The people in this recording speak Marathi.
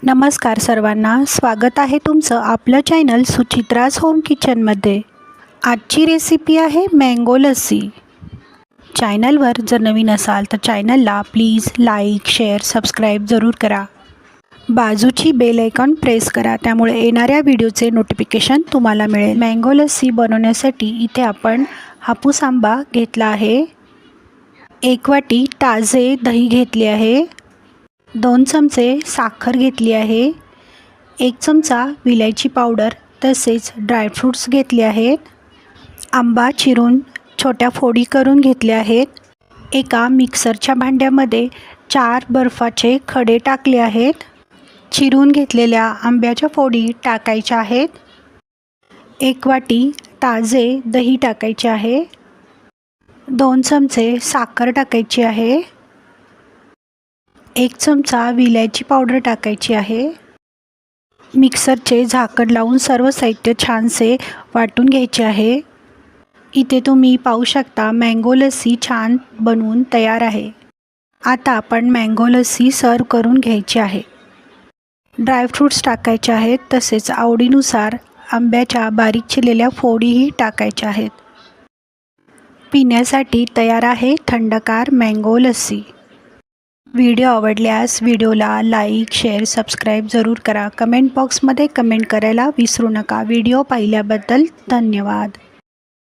नमस्कार सर्वांना, स्वागत आहे तुमचं आपलं चॅनल सुचित्राज होम किचनमध्ये। आजची रेसिपी आहे मँगो लस्सी। चॅनलवर जर नवीन असाल तर चॅनलला प्लीज लाईक, शेअर, सबस्क्राईब जरूर करा। बाजूची बेल आयकॉन प्रेस करा, त्यामुळे येणाऱ्या व्हिडिओचे नोटिफिकेशन तुम्हाला मिळेल। मँगो लस्सी बनवण्यासाठी इथे आपण हापूस आंबा घेतला आहे, 1 वाटी ताजे दही घेतले आहे, 2 चमचे साखर घेतली आहे, 1 चमचा विलायची पावडर तसेच ड्रायफ्रूट्स घेतले आहेत। आंबा चिरून छोट्या फोडी करून घेतले आहेत। एका मिक्सरच्या भांड्यामध्ये 4 बर्फाचे खडे टाकले आहेत। चिरून घेतलेल्या आंब्याच्या फोडी टाकायच्या आहेत। 1 वाटी ताजे दही टाकायचे आहे, 2 चमचे साखर टाकायची आहे, 1 चमचा विलायची पावडर टाकायची आहे। मिक्सरचे झाकण लावून सर्व साहित्य छानसे वाटून घ्यायचे आहे। इथे तुम्ही पाहू शकता मँगो लस्सी छान बनवून तयार आहे। आता आपण मँगो लस्सी सर्व करून घ्यायची आहे। ड्रायफ्रूट्स टाकायचे आहेत, तसेच आवडीनुसार आंब्याच्या बारीक चिरलेल्या फोडीही टाकायच्या आहेत। पिण्यासाठी तयार आहे थंडगार मँगो लस्सी। व्हिडिओ आवडल्यास व्हिडिओला लाईक, शेअर, सबस्क्राईब जरूर करा। कमेंट बॉक्समध्ये कमेंट करायला विसरू नका। व्हिडिओ पाहिल्याबद्दल धन्यवाद।